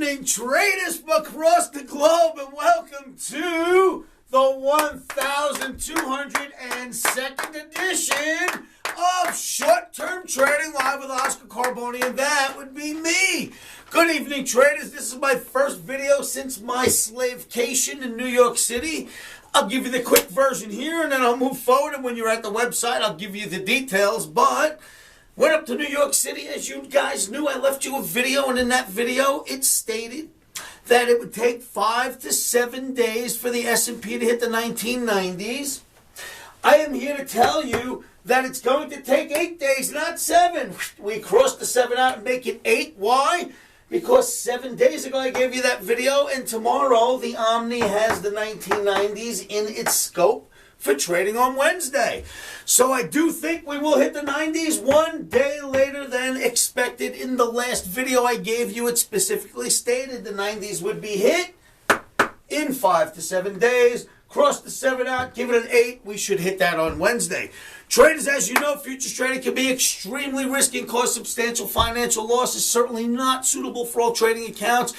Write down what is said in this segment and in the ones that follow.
evening, traders from across the globe, and welcome to the 1202nd edition of Short-Term Trading Live with Oscar Carboni, and that would be me. Good evening, traders. This is my first video since my slavecation in New York City. I'll give you the quick version here, and then I'll move forward, and when you're at the website, I'll give you the details, but went up to New York City. As you guys knew, I left you a video, and in that video, it stated that it would take 5 to 7 days for the S&P to hit the 1990s. I am here to tell you that it's going to take 8 days, not 7. We crossed the 7 out and make it 8. Why? Because 7 days ago I gave you that video, and tomorrow the Omni has the 1990s in its scope for trading on Wednesday. So I do think we will hit the 90s 1 day later than expected. In the last video I gave you, it specifically stated the 90s would be hit in 5 to 7 days. Cross the 7 out, give it an 8. We should hit that on Wednesday. Traders, as you know, futures trading can be extremely risky and cause substantial financial losses. Certainly not suitable for all trading accounts.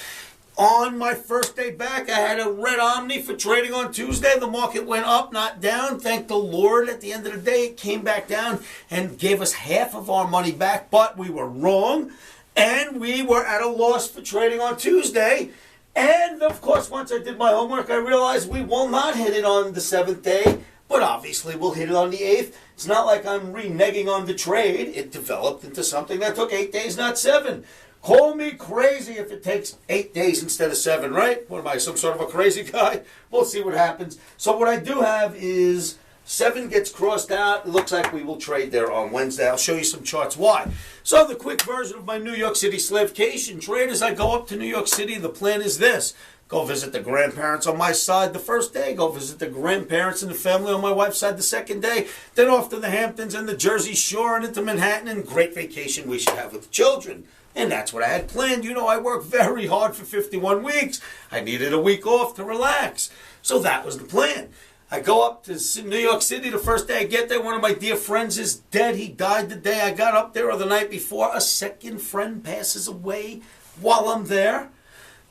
On my first day back, I had a red Omni for trading on Tuesday. The market went up, not down. Thank the Lord. At the end of the day, it came back down and gave us half of our money back, but we were wrong, and we were at a loss for trading on Tuesday. And, of course, once I did my homework, I realized we will not hit it on the 7th day, but obviously we'll hit it on the 8th. It's not like I'm reneging on the trade. It developed into something that took 8 days, not 7. Call me crazy if it takes 8 days instead of 7, right? What am I, some sort of a crazy guy? We'll see what happens. So what I do have is 7 gets crossed out. It looks like we will trade there on Wednesday. I'll show you some charts why. So the quick version of my New York City slavecation. Traders, I go up to New York City. The plan is this. Go visit the grandparents on my side the first day. Go visit the grandparents and the family on my wife's side the second day. Then off to the Hamptons and the Jersey Shore and into Manhattan, and great vacation we should have with the children. And that's what I had planned. You know, I worked very hard for 51 weeks. I needed a week off to relax. So that was the plan. I go up to New York City the first day I get there. One of my dear friends is dead. He died the day I got up there or the night before. A second friend passes away while I'm there.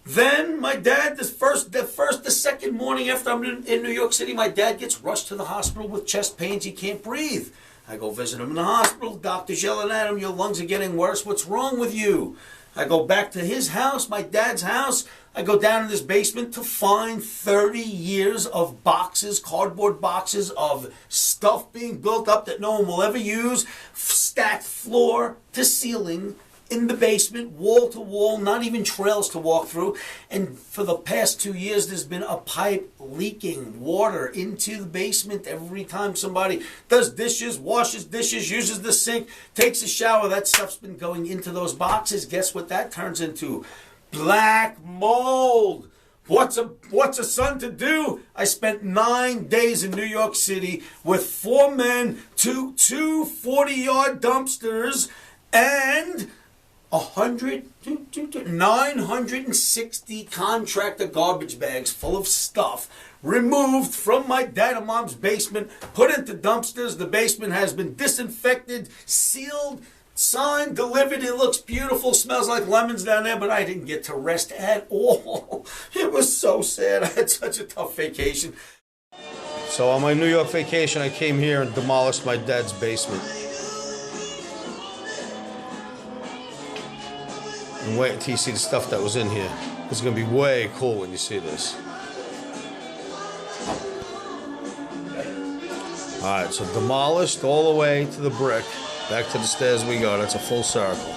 Then my dad, the second morning after I'm in New York City, my dad gets rushed to the hospital with chest pains. He can't breathe. I go visit him in the hospital. Doctor's yelling at him, your lungs are getting worse. What's wrong with you? I go back to his house, my dad's house. I go down in this basement to find 30 years of boxes, cardboard boxes of stuff being built up that no one will ever use, stacked floor to ceiling in the basement, wall to wall, not even trails to walk through. And for the past 2 years, there's been a pipe leaking water into the basement every time somebody does dishes, washes dishes, uses the sink, takes a shower. That stuff's been going into those boxes. Guess what that turns into? Black mold. What's a son to do? I spent 9 days in New York City with 4 men, two 40-yard dumpsters, and 960 contractor garbage bags full of stuff removed from my dad and mom's basement, put into dumpsters. The basement has been disinfected, sealed, signed, delivered. It looks beautiful, smells like lemons down there, but I didn't get to rest at all. It was so sad. I had such a tough vacation. So on my New York vacation, I came here and demolished my dad's basement. And wait until you see the stuff that was in here. It's going to be way cool when you see this. Alright, so demolished all the way to the brick. Back to the stairs we go. That's a full circle.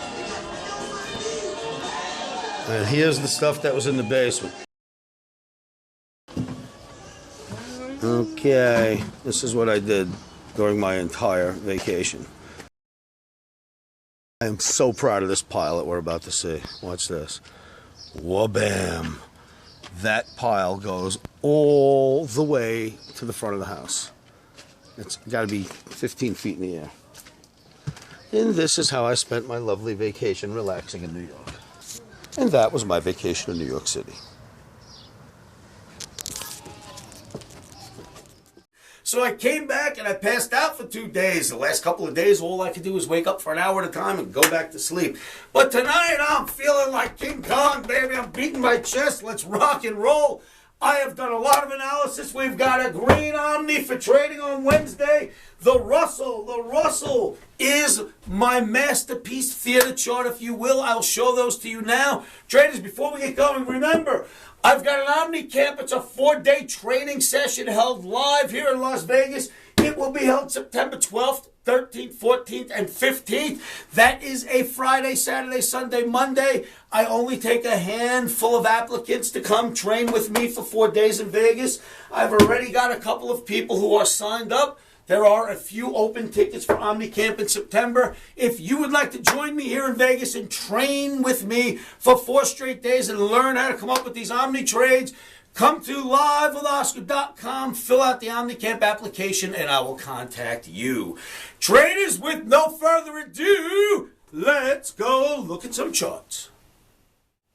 And here's the stuff that was in the basement. Okay, this is what I did during my entire vacation. I am so proud of this pile that we're about to see. Watch this. Wha-bam. That pile goes all the way to the front of the house. It's got to be 15 feet in the air. And this is how I spent my lovely vacation relaxing in New York. And that was my vacation in New York City. So I came back and I passed out for 2 days. The last couple of days, all I could do was wake up for an hour at a time and go back to sleep. But tonight, I'm feeling like King Kong, baby. I'm beating my chest. Let's rock and roll. I have done a lot of analysis. We've got a green Omni for trading on Wednesday. The Russell is my masterpiece theater chart, if you will. I'll show those to you now. Traders, before we get going, remember, I've got an Omni Camp. It's a 4-day training session held live here in Las Vegas. It will be held September 12th, 13th, 14th, and 15th. That is a Friday, Saturday, Sunday, Monday. I only take a handful of applicants to come train with me for 4 days in Vegas. I've already got a couple of people who are signed up. There are a few open tickets for Omni Camp in September. If you would like to join me here in Vegas and train with me for 4 straight days and learn how to come up with these Omni trades, come to livewithoscar.com, fill out the OmniCamp application, and I will contact you. Traders, with no further ado, let's go look at some charts.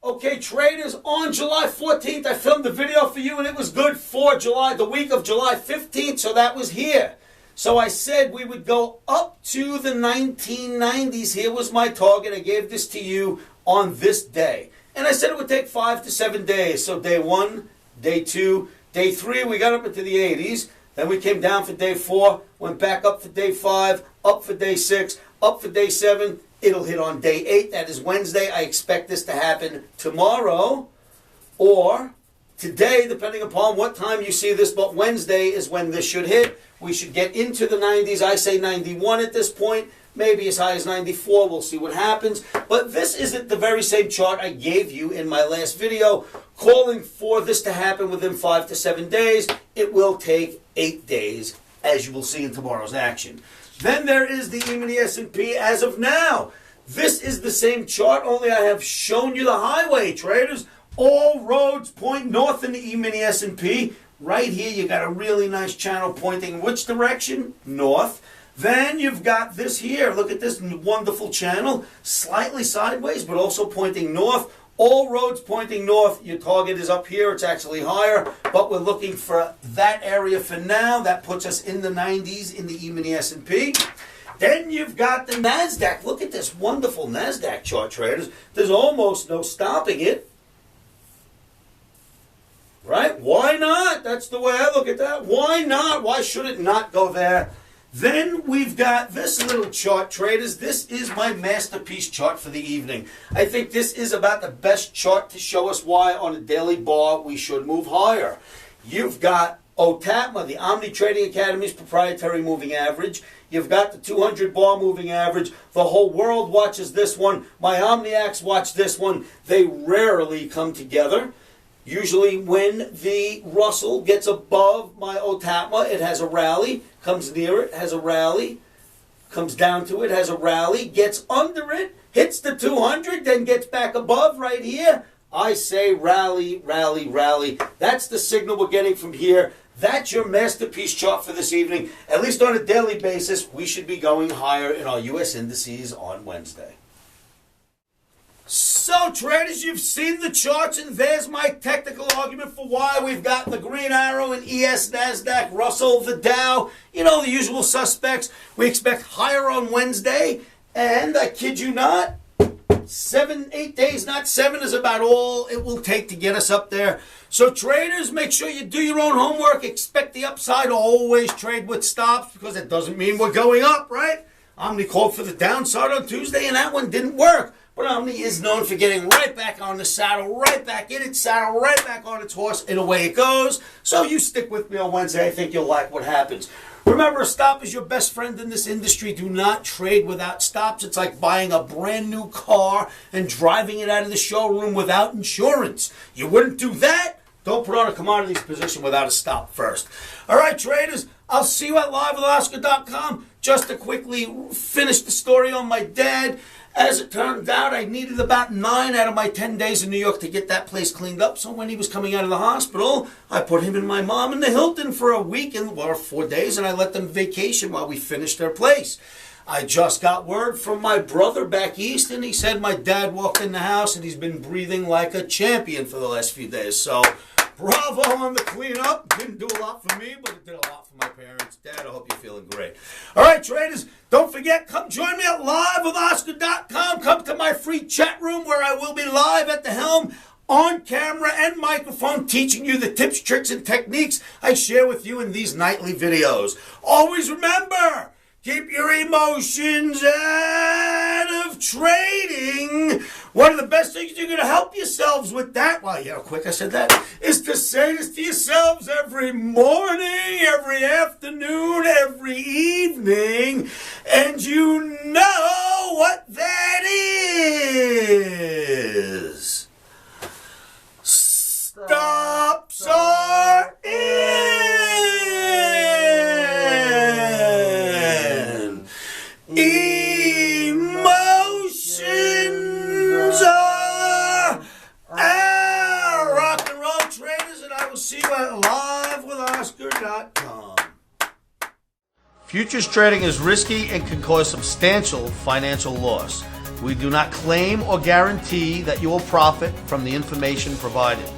Okay, traders, on July 14th, I filmed a video for you, and it was good for the week of July 15th, so that was here. So I said we would go up to the 1990s. Here was my target. I gave this to you on this day. And I said it would take 5 to 7 days. So day 1, day 2, day 3, we got up into the 80s. Then we came down for day 4, went back up for day 5, up for day 6, up for day 7. It'll hit on day 8. That is Wednesday. I expect this to happen tomorrow or today, depending upon what time you see this. But Wednesday is when this should hit. We should get into the 90s. I say 91 at this point. Maybe as high as 94. We'll see what happens. But this isn't the very same chart I gave you in my last video, calling for this to happen within 5 to 7 days. It will take 8 days, as you will see in tomorrow's action. Then there is the emini S&P as of now. This is the same chart, only I have shown you the highway, traders. All roads point north in the emini S&P. Right here, you got a really nice channel pointing which direction? North. Then you've got this here. Look at this wonderful channel. Slightly sideways, but also pointing north. All roads pointing north. Your target is up here. It's actually higher, but we're looking for that area for now. That puts us in the 90s in the emini S&P. Then you've got the NASDAQ. Look at this wonderful NASDAQ chart, traders. There's almost no stopping it. Right? Why not? That's the way I look at that. Why not? Why should it not go there? Then we've got this little chart, traders. This is my masterpiece chart for the evening. I think this is about the best chart to show us why on a daily bar we should move higher. You've got OTAPMA, the Omni Trading Academy's proprietary moving average. You've got the 200 bar moving average. The whole world watches this one. My Omniacs watch this one. They rarely come together. Usually when the Russell gets above my OTAPMA, it has a rally, comes near it, has a rally, comes down to it, has a rally, gets under it, hits the 200, then gets back above right here. I say rally, rally, rally. That's the signal we're getting from here. That's your masterpiece chart for this evening. At least on a daily basis, we should be going higher in our U.S. indices on Wednesday. So, traders, you've seen the charts, and there's my technical argument for why we've got the green arrow in ES, NASDAQ, Russell, the Dow, you know, the usual suspects. We expect higher on Wednesday, and I kid you not, 7, 8 days, not 7, is about all it will take to get us up there. So, traders, make sure you do your own homework. Expect the upside. Always trade with stops, because it doesn't mean we're going up, right? Omni called for the downside on Tuesday, and that one didn't work. But Omni is known for getting right back on the saddle, right back in its saddle, right back on its horse, and away it goes. So you stick with me on Wednesday. I think you'll like what happens. Remember, a stop is your best friend in this industry. Do not trade without stops. It's like buying a brand new car and driving it out of the showroom without insurance. You wouldn't do that. Don't put on a commodities position without a stop first. All right, traders, I'll see you at livewithoscar.com. Just to quickly finish the story on my dad. As it turned out, I needed about 9 out of my 10 days in New York to get that place cleaned up. So when he was coming out of the hospital, I put him and my mom in the Hilton for a week, or 4 days, and I let them vacation while we finished their place. I just got word from my brother back east, and he said my dad walked in the house and he's been breathing like a champion for the last few days. So Bravo on the cleanup. Didn't do a lot for me, but it did a lot for my parents. Dad, I hope you're feeling great. All right, traders, don't forget, come join me at livewithoscar.com. Come to my free chat room where I will be live at the helm, on camera and microphone, teaching you the tips, tricks, and techniques I share with you in these nightly videos. Always remember, keep your emotions out of trading. One of the best things you're going to help yourselves with that, wow, you know how quick I said that, is to say this to yourselves every morning, every afternoon, every evening, and you know what that is. Stops are in. Emotions are out. Rock and roll, traders, and I will see you at livewithoscar.com. Futures trading is risky and can cause substantial financial loss. We do not claim or guarantee that you will profit from the information provided.